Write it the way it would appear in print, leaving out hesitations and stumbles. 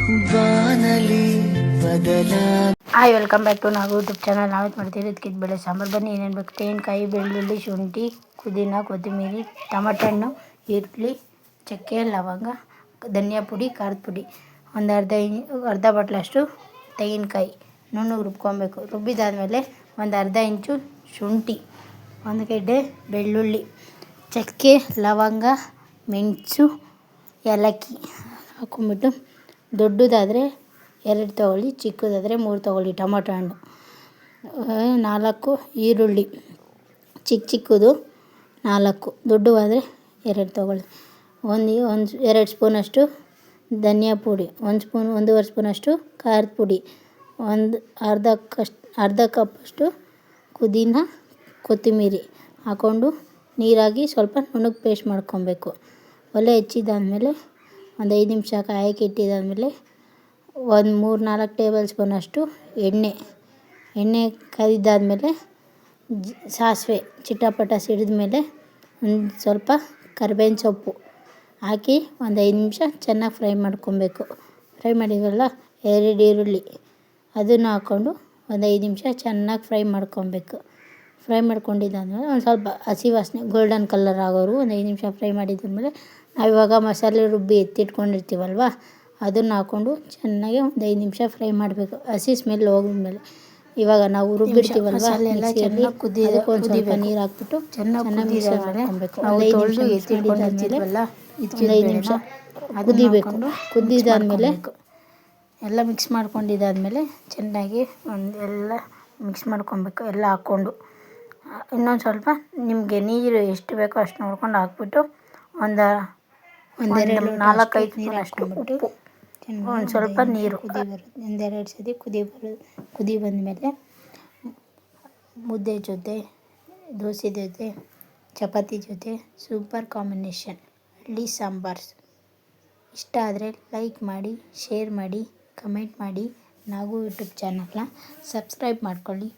ವಾನಲಿ ಬದಲ. Hi, welcome back to ನಾವು YouTube channel. ನಾವೇನು ಮಾಡ್ತೀವಿ ಇದಕ್ಕಿದ್ದು ಬೇಳೆ ಸಾಂಬಾರು. ಬನ್ನಿ ಏನೇನು ಬೇಕು. ತೆಂಗಿನಕಾಯಿ, ಬೆಳ್ಳುಳ್ಳಿ, ಶುಂಠಿ, ಪುದೀನ, ಕೊತ್ತಂಬರಿ, ಟೊಮಟೊ ಹಣ್ಣು, ಈರುಳ್ಳಿ, ಚಕ್ಕೆ, ಲವಂಗ, ಧನಿಯಾ ಪುಡಿ, ಖಾರದ ಪುಡಿ, ಒಂದು ಅರ್ಧ ಬಟ್ಲಷ್ಟು ತೆಂಗಿನಕಾಯಿ ನುಣ್ಣಗೆ ರುಬ್ಕೊಬೇಕು. ರುಬ್ಬಿದಾದಮೇಲೆ ಒಂದು ಅರ್ಧ ಇಂಚು ಶುಂಠಿ, ಒಂದು ಗೆಡ್ಡೆ ಬೆಳ್ಳುಳ್ಳಿ, ಚಕ್ಕೆ, ಲವಂಗ, ಮೆಣಸು, ಏಲಕ್ಕಿ ಹಾಕ್ಕೊಂಬಿಟ್ಟು, ದೊಡ್ಡದಾದರೆ 2 ತೊಗೊಳ್ಳಿ, ಚಿಕ್ಕದಾದರೆ 3 ತೊಗೊಳ್ಳಿ. ಟೊಮಟೊ ಹಣ್ಣು 4 ಈರುಳ್ಳಿ, ಚಿಕ್ಕದು 4, ದೊಡ್ಡವಾದರೆ 2 ತೊಗೊಳ್ಳಿ. ಒಂದು 2 ಸ್ಪೂನಷ್ಟು ಧನಿಯಾ ಪುಡಿ, 1 ಸ್ಪೂನ್ 1.5 ಸ್ಪೂನಷ್ಟು ಖಾರದ ಪುಡಿ, ಒಂದು ಅರ್ಧ ಕಪ್ಪಷ್ಟು ಪುದೀನ, ಕೊತ್ತಂಬರಿ ಹಾಕ್ಕೊಂಡು ನೀರಾಗಿ ಸ್ವಲ್ಪ ನುಣ್ಣಗೆ ಪೇಸ್ಟ್ ಮಾಡ್ಕೊಬೇಕು. ಒಲೆ ಹೆಚ್ಚಿದ್ದಾದಮೇಲೆ ಒಂದು 5 ನಿಮಿಷ ಕಾಯಕ್ಕೆ ಇಟ್ಟಿದ್ದಾದಮೇಲೆ ಒಂದು 3-4 ಟೇಬಲ್ ಸ್ಪೂನಷ್ಟು ಎಣ್ಣೆ ಕಾದಿದ್ದಾದಮೇಲೆ ಸಾಸಿವೆ ಚಿಟಪಟ ಸಿಡಿದ ಮೇಲೆ ಒಂದು ಸ್ವಲ್ಪ ಕರಿಬೇವಿನ ಸೊಪ್ಪು ಹಾಕಿ ಒಂದು 5 ನಿಮಿಷ ಚೆನ್ನಾಗಿ ಫ್ರೈ ಮಾಡ್ಕೊಬೇಕು. ಫ್ರೈ ಮಾಡಿದ್ವಲ್ಲ 2 ಈರುಳ್ಳಿ ಅದನ್ನು ಹಾಕ್ಕೊಂಡು ಒಂದು 5 ನಿಮಿಷ ಚೆನ್ನಾಗಿ ಫ್ರೈ ಮಾಡ್ಕೊಬೇಕು. ಫ್ರೈ ಮಾಡ್ಕೊಂಡಿದ್ದಾದಮೇಲೆ ಒಂದು ಸ್ವಲ್ಪ ಹಸಿ ವಾಸನೆ ಗೋಲ್ಡನ್ ಕಲರ್ ಆಗೋರು ಒಂದು 5 ನಿಮಿಷ ಫ್ರೈ ಮಾಡಿದ್ದಾದಮೇಲೆ ನಾವಿವಾಗ ಮಸಾಲೆ ರುಬ್ಬಿ ಎತ್ತಿಟ್ಕೊಂಡಿರ್ತೀವಲ್ವ ಅದನ್ನು ಹಾಕ್ಕೊಂಡು ಚೆನ್ನಾಗಿ ಒಂದು 5 ನಿಮಿಷ ಫ್ರೈ ಮಾಡಬೇಕು. ಹಸಿ ಸ್ಮೆಲ್ ಹೋಗಿದ್ಮೇಲೆ ಇವಾಗ ನಾವು ರುಬ್ಬಿರ್ತೀವಲ್ವ ಅದಕ್ಕೆ ಒಂದು ಸ್ವಲ್ಪ ನೀರು ಹಾಕ್ಬಿಟ್ಟು ಚೆನ್ನಾಗಿ ಮಿಕ್ಸ್ ಮಾಡ್ಕೊಬೇಕು. ಒಂದು 5 ನಿಮಿಷ ಕುದಿಬೇಕು. ಕುದ್ದಿದ್ದಾದಮೇಲೆ ಎಲ್ಲ ಮಿಕ್ಸ್ ಮಾಡ್ಕೊಂಡಿದ್ದಾದಮೇಲೆ ಚೆನ್ನಾಗಿ ಎಲ್ಲ ಮಿಕ್ಸ್ ಮಾಡ್ಕೊಬೇಕು. ಎಲ್ಲ ಹಾಕ್ಕೊಂಡು ಇನ್ನೊಂದು ಸ್ವಲ್ಪ ನಿಮಗೆ ನೀರು ಎಷ್ಟು ಬೇಕೋ ಅಷ್ಟು ನೋಡ್ಕೊಂಡು ಹಾಕ್ಬಿಟ್ಟು ಒಂದು 4-5 ಸ್ಪೂನಷ್ಟು ಉಪ್ಪು, ಒಂದು ಸ್ವಲ್ಪ ನೀರು, ಒಂದೆರಡು ಸತಿ ಕುದಿ ಬಂದಮೇಲೆ ಮುದ್ದೆ ಜೊತೆ, ದೋಸೆ ಜೊತೆ, ಚಪಾತಿ ಜೊತೆ ಸೂಪರ್ ಕಾಂಬಿನೇಷನ್ ಇಡ್ಲಿ ಸಾಂಬಾರ್. ಇಷ್ಟ ಆದರೆ ಲೈಕ್ ಮಾಡಿ, ಶೇರ್ ಮಾಡಿ, ಕಮೆಂಟ್ ಮಾಡಿ. ನಾವು ಯೂಟ್ಯೂಬ್ ಚಾನಲ್ನ ಸಬ್ಸ್ಕ್ರೈಬ್ ಮಾಡ್ಕೊಳ್ಳಿ.